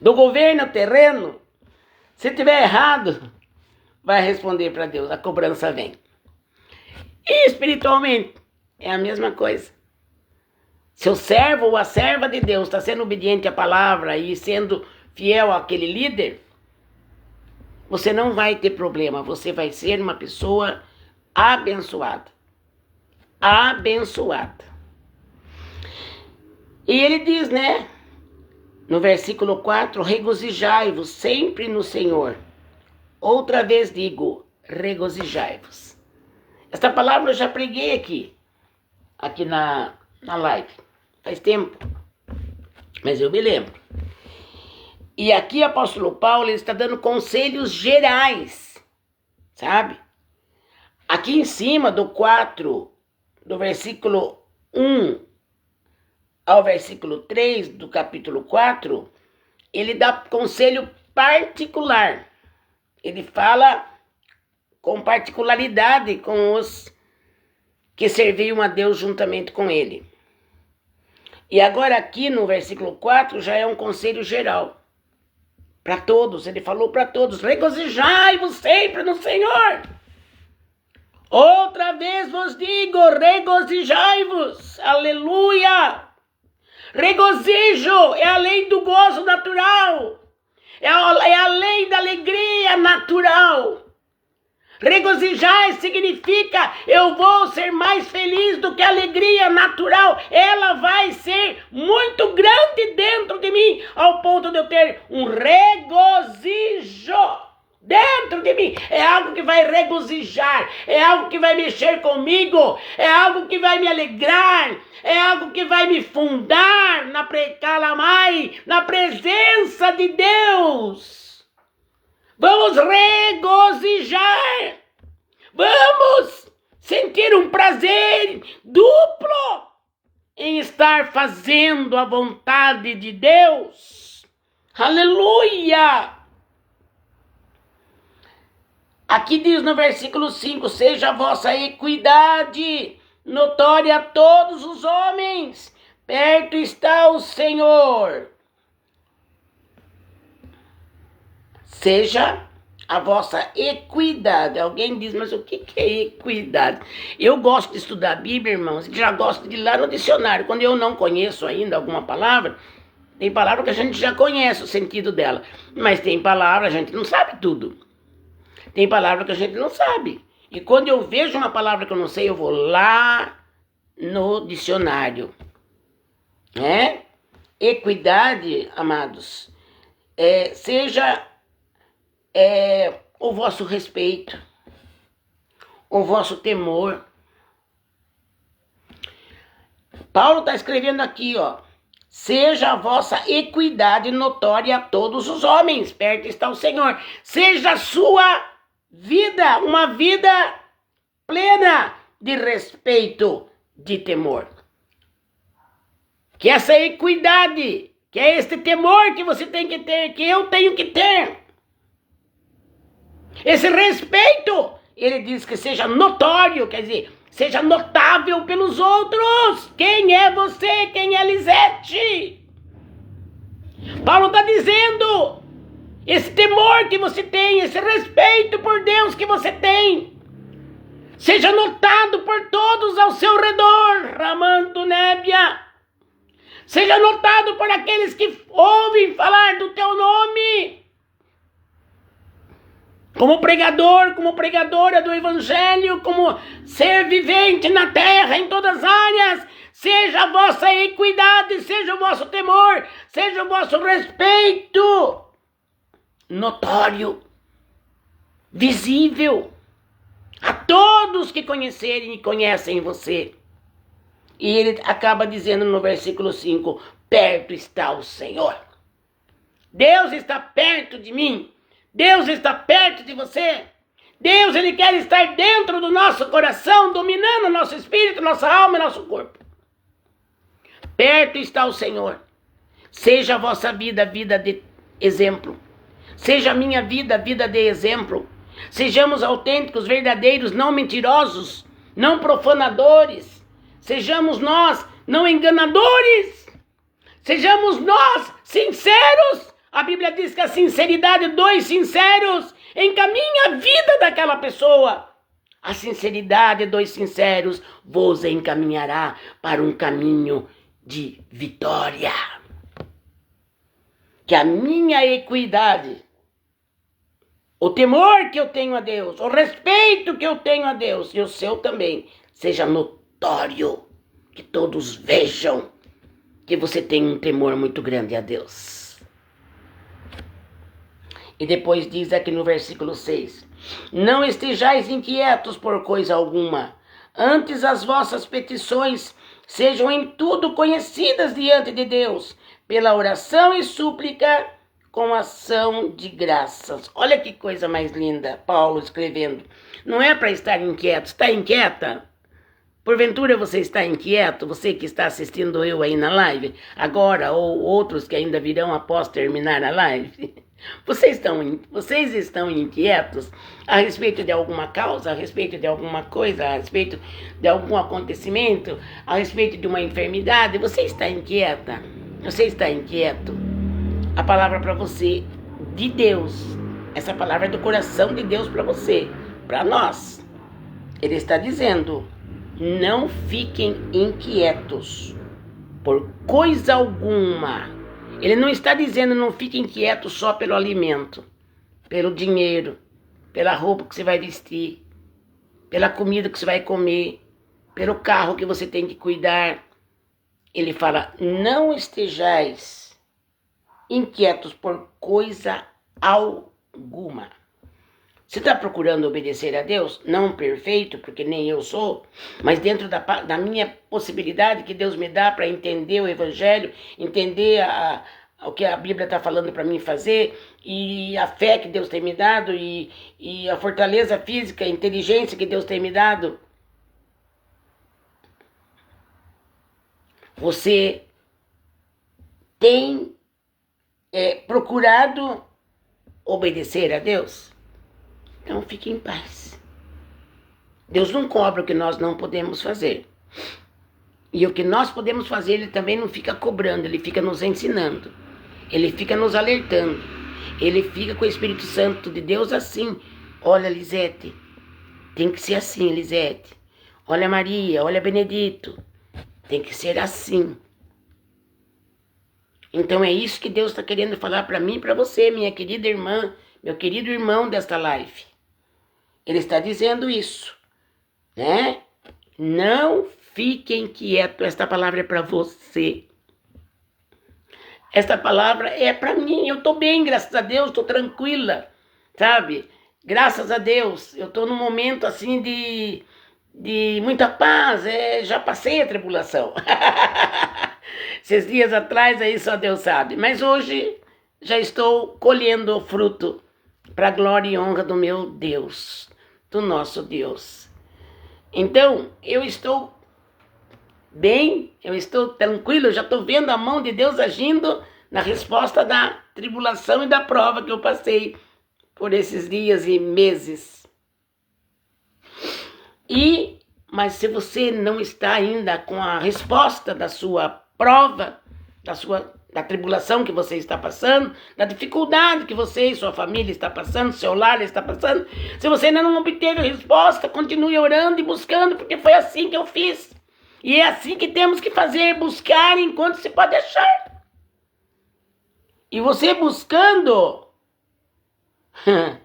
do governo terreno, se tiver errado, vai responder para Deus. A cobrança vem. E espiritualmente, é a mesma coisa. Se o servo ou a serva de Deus está sendo obediente à palavra e sendo fiel àquele líder, você não vai ter problema. Você vai ser uma pessoa abençoada. Abençoada. E ele diz, né? No versículo 4, regozijai-vos sempre no Senhor. Outra vez digo, regozijai-vos. Esta palavra eu já preguei aqui na live. Faz tempo. Mas eu me lembro. E aqui o apóstolo Paulo está dando conselhos gerais, sabe? Aqui em cima do 4, do versículo 1 ao versículo 3 do capítulo 4, ele dá conselho particular. Ele fala com particularidade com os que serviam a Deus juntamente com ele. E agora aqui no versículo 4 já é um conselho geral. Para todos, ele falou para todos, regozijai-vos sempre no Senhor. Outra vez vos digo, regozijai-vos, aleluia. Regozijo é além do gozo natural, é além da alegria natural. Regozijar significa eu vou ser mais feliz do que a alegria natural. Ela vai ser muito grande dentro de mim, ao ponto de eu ter um regozijo dentro de mim. É algo que vai regozijar, é algo que vai mexer comigo, é algo que vai me alegrar, é algo que vai me fundar na precalamai, na presença de Deus. Vamos regozijar. Vamos sentir um prazer duplo em estar fazendo a vontade de Deus. Aleluia! Aqui diz no versículo 5, seja a vossa equidade notória a todos os homens. Perto está o Senhor. Seja a vossa equidade. Alguém diz, mas o que é equidade? Eu gosto de estudar a Bíblia, irmãos, e já gosto de ir lá no dicionário. Quando eu não conheço ainda alguma palavra, tem palavra que a gente já conhece o sentido dela, mas tem palavra, a gente não sabe tudo. Tem palavra que a gente não sabe. E quando eu vejo uma palavra que eu não sei, eu vou lá no dicionário. Equidade, amados, seja o vosso respeito, o vosso temor. Paulo está escrevendo aqui, ó. Seja a vossa equidade notória a todos os homens. Perto está o Senhor. Seja a sua vida uma vida plena de respeito, de temor. Que essa equidade, que é esse temor que você tem que ter, que eu tenho que ter. Esse respeito, ele diz que seja notório, quer dizer, seja notável pelos outros. Quem é você? Quem é Lisete? Paulo está dizendo, esse temor que você tem, esse respeito por Deus que você tem, Seja notado por todos ao seu redor, Ramando Nébia. Seja notado por aqueles que ouvem falar do teu nome. Como pregador, como pregadora do Evangelho, como ser vivente na terra, em todas as áreas, seja a vossa equidade, seja o vosso temor, seja o vosso respeito notório, visível, a todos que conhecerem e conhecem você. E ele acaba dizendo no versículo 5, perto está o Senhor. Deus está perto de mim. Deus está perto de você. Deus, ele quer estar dentro do nosso coração, dominando nosso espírito, nossa alma e nosso corpo. Perto está o Senhor. Seja a vossa vida, vida de exemplo. Seja a minha vida, vida de exemplo. Sejamos autênticos, verdadeiros, não mentirosos, não profanadores. Sejamos nós não enganadores. Sejamos nós sinceros. A Bíblia diz que a sinceridade dos sinceros encaminha a vida daquela pessoa. A sinceridade dos sinceros vos encaminhará para um caminho de vitória. Que a minha equidade, o temor que eu tenho a Deus, o respeito que eu tenho a Deus e o seu também, seja notório, que todos vejam que você tem um temor muito grande a Deus. E depois diz aqui no versículo 6, não estejais inquietos por coisa alguma, antes as vossas petições sejam em tudo conhecidas diante de Deus, pela oração e súplica, com ação de graças. Olha que coisa mais linda, Paulo escrevendo. Não é para estar inquieto. Está inquieta? Porventura você está inquieto? Você que está assistindo eu aí na live, agora, ou outros que ainda virão após terminar a live. Vocês estão inquietos a respeito de alguma causa, a respeito de alguma coisa, a respeito de algum acontecimento, a respeito de uma enfermidade? Você está inquieta? Você está inquieto? A palavra para você, de Deus, essa palavra é do coração de Deus para você, para nós. Ele está dizendo, não fiquem inquietos por coisa alguma. Ele não está dizendo não fiquem inquietos só pelo alimento, pelo dinheiro, pela roupa que você vai vestir, pela comida que você vai comer, pelo carro que você tem que cuidar. Ele fala, não estejais inquietos por coisa alguma. Você está procurando obedecer a Deus? Não perfeito, porque nem eu sou, mas dentro da minha possibilidade que Deus me dá para entender o Evangelho, entender o que a Bíblia está falando para mim fazer, e a fé que Deus tem me dado, e a fortaleza física, a inteligência que Deus tem me dado. Você tem procurado obedecer a Deus? Então fique em paz. Deus não cobra o que nós não podemos fazer. E o que nós podemos fazer, Ele também não fica cobrando, Ele fica nos ensinando. Ele fica nos alertando. Ele fica com o Espírito Santo de Deus assim. Olha, Lisete, tem que ser assim, Lisete. Olha, Maria, olha, Benedito. Tem que ser assim. Então é isso que Deus está querendo falar para mim e para você, minha querida irmã, meu querido irmão desta live. Ele está dizendo isso, né? Não fiquem quietos. Esta palavra é para você. Esta palavra é para mim. Eu estou bem, graças a Deus, estou tranquila, sabe? Graças a Deus. Eu estou num momento assim de muita paz. Já passei a tribulação. Esses dias atrás aí só Deus sabe. Mas hoje já estou colhendo o fruto para a glória e honra do meu Deus, do nosso Deus. Então, eu estou bem, eu estou tranquilo, eu já estou vendo a mão de Deus agindo na resposta da tribulação e da prova que eu passei por esses dias e meses. Mas se você não está ainda com a resposta da sua prova, da tribulação que você está passando, da dificuldade que você e sua família está passando, seu lar está passando. Se você ainda não obteve resposta, continue orando e buscando, porque foi assim que eu fiz. E é assim que temos que fazer, buscar enquanto se pode achar. E você buscando,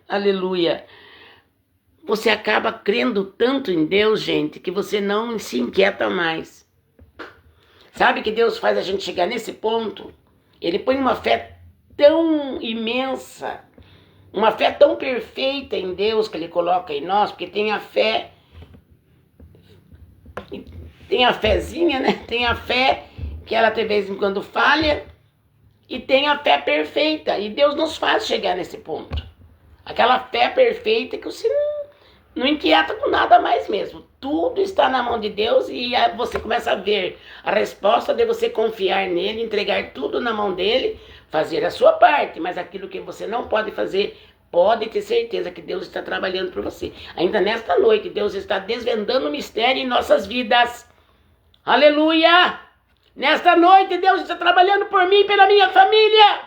aleluia, você acaba crendo tanto em Deus, gente, que você não se inquieta mais. Sabe que Deus faz a gente chegar nesse ponto? Ele põe uma fé tão imensa, uma fé tão perfeita em Deus que Ele coloca em nós, porque tem a fé, tem a fezinha, né? Tem a fé que ela de vez em quando falha, e tem a fé perfeita, e Deus nos faz chegar nesse ponto. Aquela fé perfeita que você não inquieta com nada mais mesmo. Tudo está na mão de Deus e você começa a ver a resposta de você confiar nele, entregar tudo na mão dele, fazer a sua parte. Mas aquilo que você não pode fazer, pode ter certeza que Deus está trabalhando por você. Ainda nesta noite, Deus está desvendando o mistério em nossas vidas. Aleluia! Nesta noite, Deus está trabalhando por mim e pela minha família.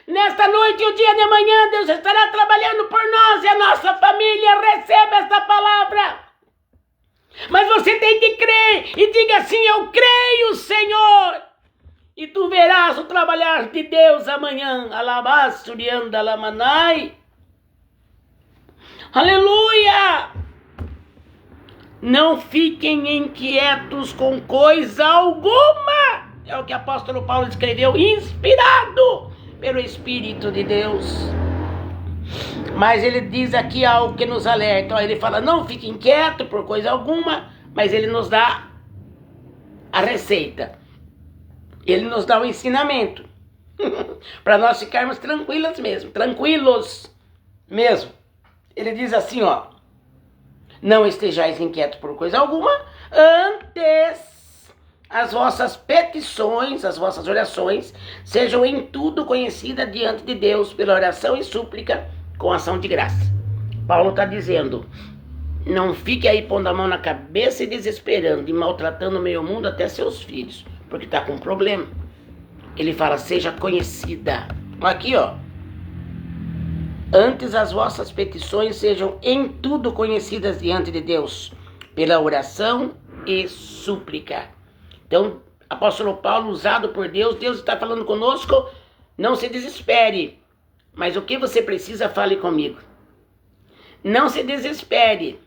Nesta noite e o dia de amanhã, Deus estará trabalhando por nós e a nossa família. Receba esta palavra. Mas você tem que crer e diga assim: eu creio, Senhor. E tu verás o trabalhar de Deus amanhã. Alabassurianda lamanai. Aleluia! Não fiquem inquietos com coisa alguma. É o que o apóstolo Paulo escreveu, inspirado pelo Espírito de Deus. Mas ele diz aqui algo que nos alerta. Ele fala, não fique inquieto por coisa alguma, mas ele nos dá a receita. Ele nos dá o ensinamento. Para nós ficarmos tranquilos mesmo. Ele diz assim, ó. Não estejais inquietos por coisa alguma, antes as vossas petições, as vossas orações, sejam em tudo conhecidas diante de Deus, pela oração e súplica, com ação de graça. Paulo está dizendo, não fique aí pondo a mão na cabeça e desesperando, e maltratando o meio mundo até seus filhos, porque está com problema. Ele fala, seja conhecida. Aqui, ó. Antes as vossas petições sejam em tudo conhecidas diante de Deus, pela oração e súplica. Então, apóstolo Paulo, usado por Deus, Deus está falando conosco, não se desespere, mas o que você precisa, fale comigo. Não se desespere,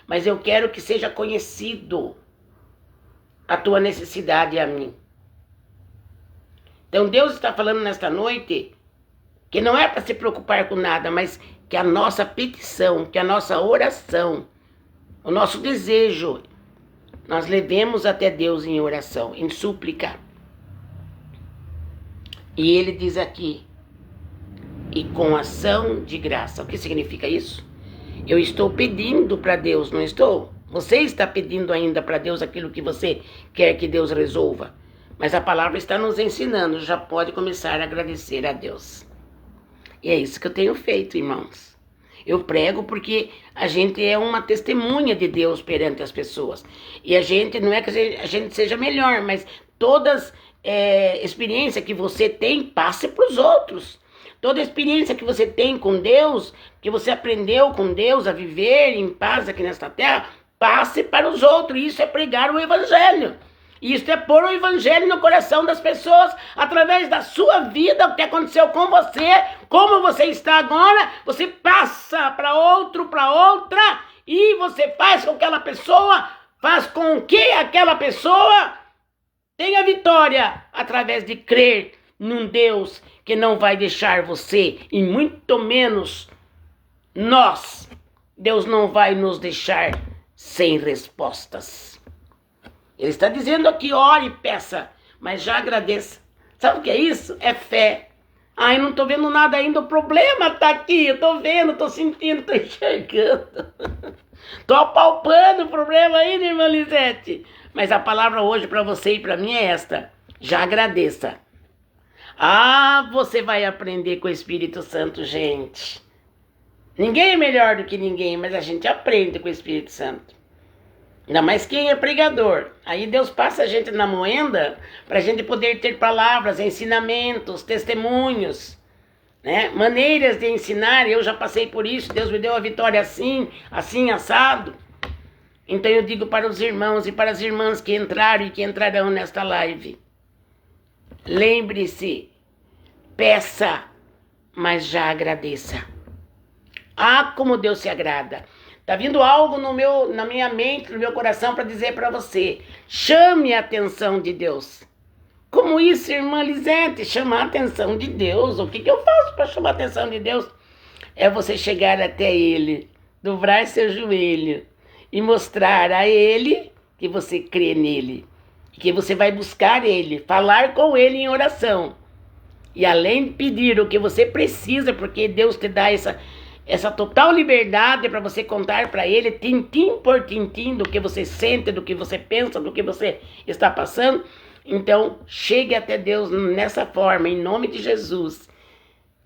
mas eu quero que seja conhecido a tua necessidade a mim. Então, Deus está falando nesta noite que não é para se preocupar com nada, mas que a nossa petição, que a nossa oração, o nosso desejo, nós levemos até Deus em oração, em súplica. E ele diz aqui, e com ação de graça. O que significa isso? Eu estou pedindo para Deus, não estou? Você está pedindo ainda para Deus aquilo que você quer que Deus resolva. Mas a palavra está nos ensinando, já pode começar a agradecer a Deus. E é isso que eu tenho feito, irmãos. Eu prego porque a gente é uma testemunha de Deus perante as pessoas. E a gente, não é que a gente seja melhor, mas todas experiência que você tem, passe para os outros. Toda experiência que você tem com Deus, que você aprendeu com Deus a viver em paz aqui nesta terra, passe para os outros. Isso é pregar o Evangelho. Isso é pôr o Evangelho no coração das pessoas, através da sua vida, o que aconteceu com você, como você está agora, você passa para outro, para outra, e você faz com que aquela pessoa, faz com que aquela pessoa tenha vitória, através de crer num Deus que não vai deixar você, e muito menos nós, Deus não vai nos deixar sem respostas. Ele está dizendo aqui, ore e peça, mas já agradeça. Sabe o que é isso? É fé. Ai, não estou vendo nada ainda, o problema está aqui, eu estou vendo, estou sentindo, estou enxergando. Estou apalpando o problema aí, né, irmã Lisete? Mas a palavra hoje para você e para mim é esta, já agradeça. Ah, você vai aprender com o Espírito Santo, gente. Ninguém é melhor do que ninguém, mas a gente aprende com o Espírito Santo. Ainda mais quem é pregador. Aí Deus passa a gente na moenda para a gente poder ter palavras, ensinamentos, testemunhos, né? Maneiras de ensinar. Eu já passei por isso. Deus me deu a vitória assim, assim assado. Então eu digo para os irmãos e para as irmãs que entraram e que entrarão nesta live: lembre-se, peça, mas já agradeça. Ah, como Deus se agrada. Tá vindo algo na minha mente, no meu coração para dizer para você: chame a atenção de Deus. Como isso, irmã Lisete? Chamar a atenção de Deus. O que eu faço para chamar a atenção de Deus? É você chegar até Ele, dobrar seu joelho e mostrar a Ele que você crê nele, que você vai buscar Ele, falar com Ele em oração. E além de pedir o que você precisa, porque Deus te dá essa total liberdade para você contar para Ele, tintim por tintim, do que você sente, do que você pensa, do que você está passando. Então, chegue até Deus nessa forma, em nome de Jesus.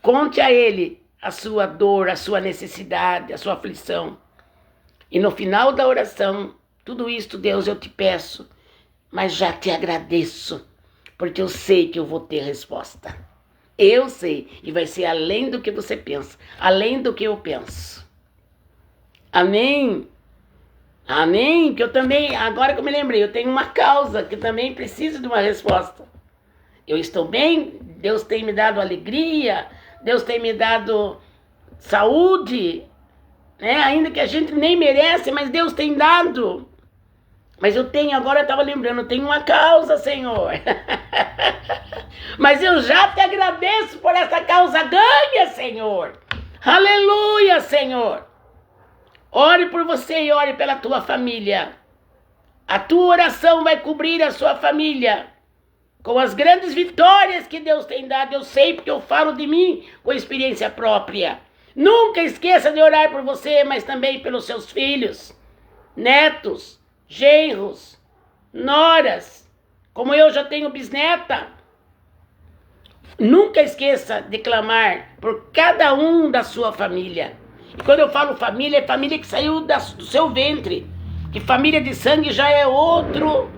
Conte a Ele a sua dor, a sua necessidade, a sua aflição. E no final da oração, tudo isto, Deus, eu te peço, mas já te agradeço, porque eu sei que eu vou ter resposta. Eu sei, e vai ser além do que você pensa, além do que eu penso. Amém? Amém? Que eu também, agora que eu me lembrei, eu tenho uma causa que também precisa de uma resposta. Eu estou bem, Deus tem me dado alegria, Deus tem me dado saúde, né? Ainda que a gente nem merece, mas Deus tem dado. Mas eu tenho, agora eu estava lembrando, eu tenho uma causa, Senhor. Mas eu já te agradeço por essa causa ganha, Senhor. Aleluia, Senhor. Ore por você e ore pela tua família. A tua oração vai cobrir a sua família com as grandes vitórias que Deus tem dado. Eu sei porque eu falo de mim com experiência própria. Nunca esqueça de orar por você, mas também pelos seus filhos, netos, genros, noras, como eu já tenho bisneta. Nunca esqueça de clamar por cada um da sua família. E quando eu falo família, é família que saiu do seu ventre. Que família de sangue já é outro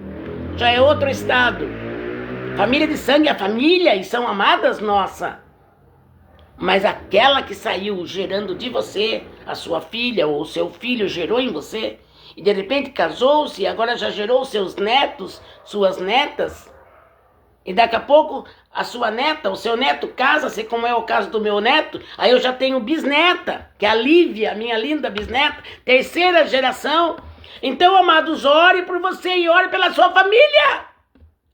estado. Família de sangue é família e são amadas nossa. Mas aquela que saiu gerando de você, a sua filha ou o seu filho gerou em você, e de repente casou-se e agora já gerou seus netos, suas netas, e daqui a pouco a sua neta, o seu neto casa-se, como é o caso do meu neto, aí eu já tenho bisneta, que é a Lívia, minha linda bisneta, terceira geração. Então, amados, ore por você e ore pela sua família.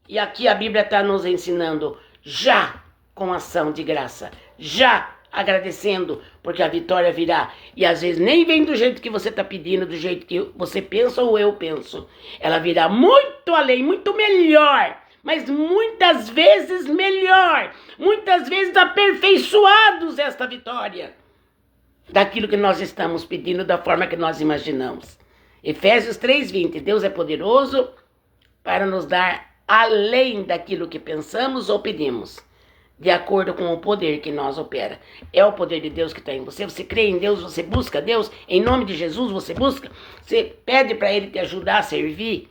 E aqui a Bíblia está nos ensinando, já com ação de graça, já agradecendo, porque a vitória virá. E às vezes nem vem do jeito que você está pedindo, do jeito que você pensa ou eu penso. Ela virá muito além, muito melhor, mas muitas vezes melhor, muitas vezes aperfeiçoados esta vitória daquilo que nós estamos pedindo, da forma que nós imaginamos. Efésios 3:20, Deus é poderoso para nos dar além daquilo que pensamos ou pedimos, de acordo com o poder que nós opera. É o poder de Deus que está em você. Você crê em Deus, você busca Deus, em nome de Jesus você busca, você pede para Ele te ajudar a servir,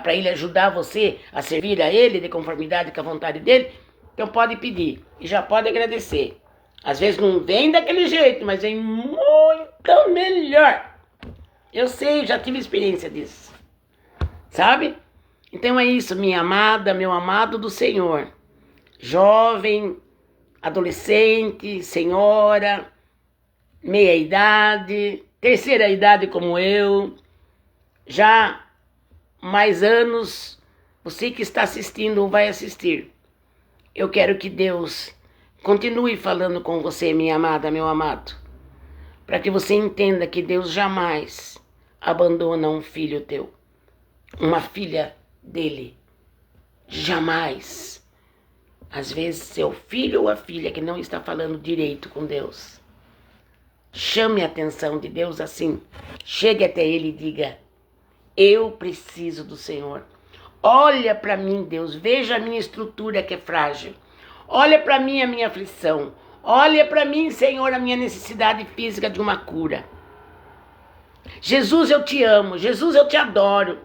para Ele ajudar você a servir a Ele de conformidade com a vontade dEle. Então pode pedir e já pode agradecer. Às vezes não vem daquele jeito, mas vem muito melhor. Eu sei, já tive experiência disso, sabe? Então é isso, minha amada, meu amado do Senhor. Jovem, adolescente, senhora, meia idade, terceira idade como eu, já mais anos, você que está assistindo ou vai assistir. Eu quero que Deus continue falando com você, minha amada, meu amado, para que você entenda que Deus jamais abandona um filho teu, uma filha dele, jamais. Às vezes, seu filho ou a filha que não está falando direito com Deus, chame a atenção de Deus assim. Chegue até Ele e diga: eu preciso do Senhor. Olha para mim, Deus. Veja a minha estrutura que é frágil. Olha para mim a minha aflição. Olha para mim, Senhor, a minha necessidade física de uma cura. Jesus, eu te amo. Jesus, eu te adoro.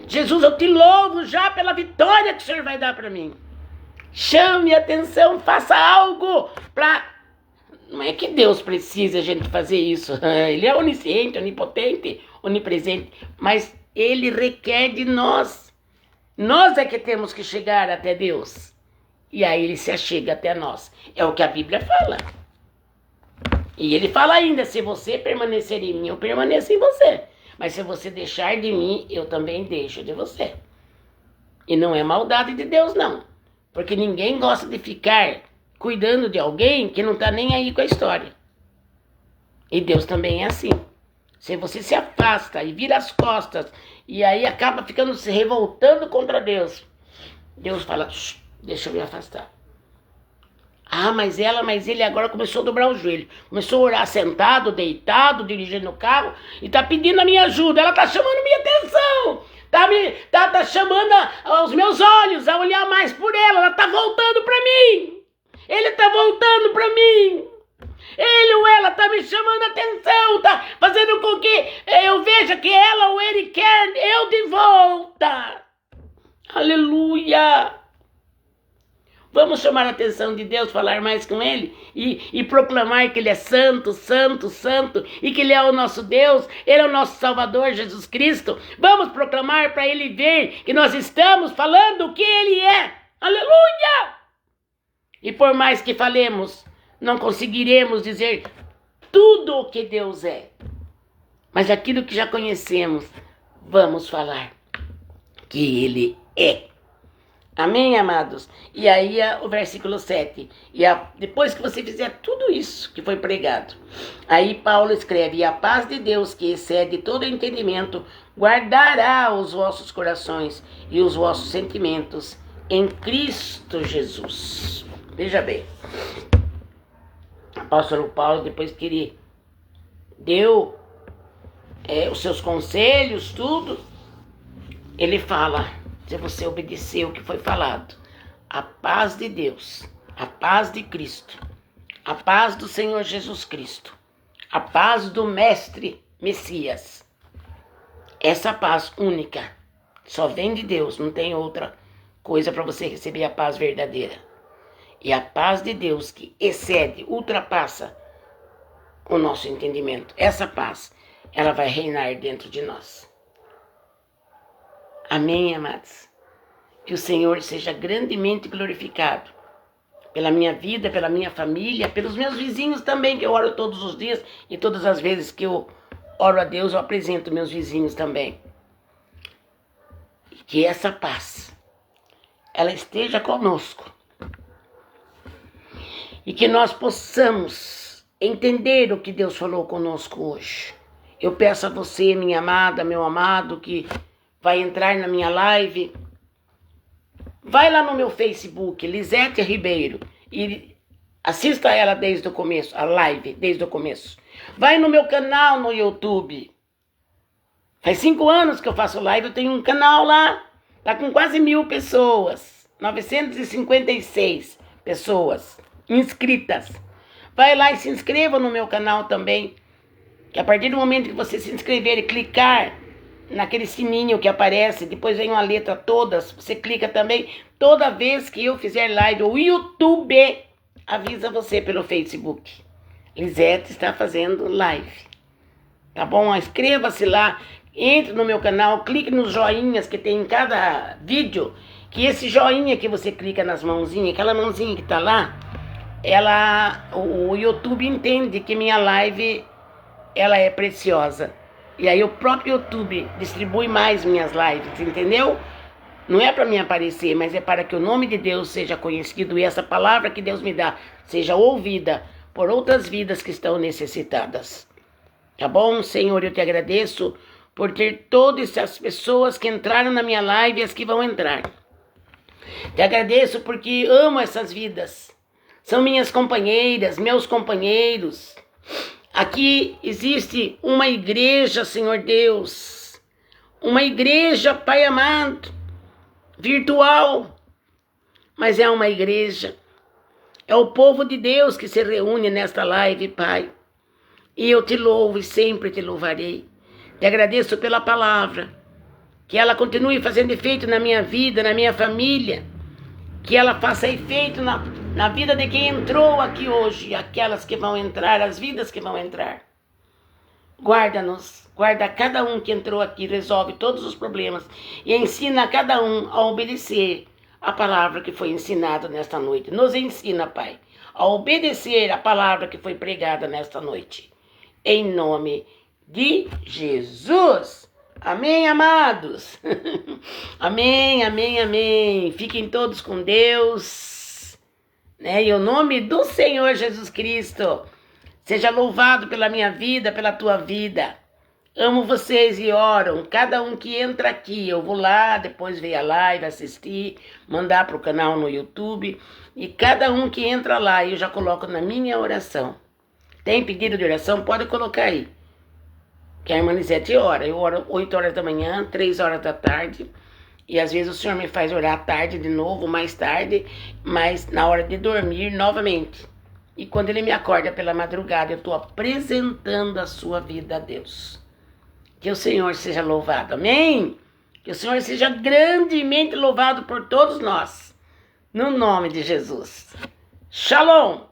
Jesus, eu te louvo já pela vitória que o Senhor vai dar para mim. Chame a atenção, faça algo para... Não é que Deus precisa a gente fazer isso. Ele é onisciente, onipotente, onipresente. Mas Ele requer de nós. Nós é que temos que chegar até Deus. E aí Ele se achega até nós. É o que a Bíblia fala. E Ele fala ainda, se você permanecer em mim, eu permaneço em você. Mas se você deixar de mim, eu também deixo de você. E não é maldade de Deus, não. Porque ninguém gosta de ficar cuidando de alguém que não está nem aí com a história. E Deus também é assim. Se você se afasta e vira as costas, e aí acaba ficando se revoltando contra Deus, Deus fala, deixa eu me afastar. Ah, mas ele agora começou a dobrar o joelho. Começou a orar sentado, deitado, dirigindo o carro, e está pedindo a minha ajuda. Ela está chamando minha atenção. Tá chamando os meus olhos a olhar mais por ela. Ela está voltando para mim. Ele está voltando para mim. Ele ou ela está me chamando a atenção. Está fazendo com que eu veja que ela ou ele quer eu de volta. Aleluia. Vamos chamar a atenção de Deus, falar mais com Ele e proclamar que Ele é santo, santo, santo e que Ele é o nosso Deus, Ele é o nosso Salvador, Jesus Cristo. Vamos proclamar para Ele ver que nós estamos falando o que Ele é. Aleluia! E por mais que falemos, não conseguiremos dizer tudo o que Deus é. Mas aquilo que já conhecemos, vamos falar que Ele é. Amém, amados? E aí o versículo 7. Depois que você fizer tudo isso que foi pregado, aí Paulo escreve, e a paz de Deus, que excede todo entendimento, guardará os vossos corações e os vossos sentimentos em Cristo Jesus. Veja bem, o apóstolo Paulo, depois que ele deu os seus conselhos, tudo, ele fala... Se você obedecer o que foi falado, a paz de Deus, a paz de Cristo, a paz do Senhor Jesus Cristo, a paz do Mestre Messias, essa paz única, só vem de Deus, não tem outra coisa para você receber a paz verdadeira. E a paz de Deus que excede, ultrapassa o nosso entendimento, essa paz, ela vai reinar dentro de nós. Amém, amados? Que o Senhor seja grandemente glorificado pela minha vida, pela minha família, pelos meus vizinhos também, que eu oro todos os dias e todas as vezes que eu oro a Deus, eu apresento meus vizinhos também. E que essa paz, ela esteja conosco. E que nós possamos entender o que Deus falou conosco hoje. Eu peço a você, minha amada, meu amado, que vai entrar na minha live, vai lá no meu Facebook, Lisete Ribeiro, e assista ela desde o começo, a live desde o começo. Vai no meu canal no YouTube. Faz 5 anos que eu faço live, eu tenho um canal lá, tá com quase 1000 pessoas, 956 pessoas inscritas. Vai lá e se inscreva no meu canal também, que a partir do momento que você se inscrever e clicar naquele sininho que aparece, depois vem uma letra todas, você clica também, toda vez que eu fizer live, o YouTube avisa você pelo Facebook. Lisete está fazendo live, tá bom? Inscreva-se lá, entre no meu canal, clique nos joinhas que tem em cada vídeo, que esse joinha que você clica nas mãozinhas, aquela mãozinha que tá lá, o YouTube entende que minha live, ela é preciosa. E aí o próprio YouTube distribui mais minhas lives, entendeu? Não é para mim aparecer, mas é para que o nome de Deus seja conhecido e essa palavra que Deus me dá seja ouvida por outras vidas que estão necessitadas. Tá bom, Senhor? Eu te agradeço por ter todas essas pessoas que entraram na minha live e as que vão entrar. Te agradeço porque amo essas vidas. São minhas companheiras, meus companheiros. Aqui existe uma igreja, Senhor Deus, uma igreja, Pai amado, virtual, mas é uma igreja, é o povo de Deus que se reúne nesta live, Pai, e eu te louvo e sempre te louvarei. Te agradeço pela palavra, que ela continue fazendo efeito na minha vida, na minha família, que ela faça efeito na vida de quem entrou aqui hoje, aquelas que vão entrar, as vidas que vão entrar. Guarda-nos, guarda cada um que entrou aqui, resolve todos os problemas e ensina a cada um a obedecer a palavra que foi ensinada nesta noite. Nos ensina, Pai, a obedecer a palavra que foi pregada nesta noite. Em nome de Jesus. Amém, amados? Amém, amém, amém. Fiquem todos com Deus. E o nome do Senhor Jesus Cristo seja louvado pela minha vida, pela tua vida. Amo vocês e oro. Cada um que entra aqui, eu vou lá, depois ver a live, assistir, mandar para o canal no YouTube. E cada um que entra lá, eu já coloco na minha oração. Tem pedido de oração? Pode colocar aí. Que a irmã Lisete ora. Eu oro 8 horas da manhã, 3 horas da tarde. E às vezes o Senhor me faz orar à tarde de novo, mais tarde, mas na hora de dormir novamente. E quando Ele me acorda pela madrugada, eu estou apresentando a sua vida a Deus. Que o Senhor seja louvado, amém? Que o Senhor seja grandemente louvado por todos nós. No nome de Jesus. Shalom!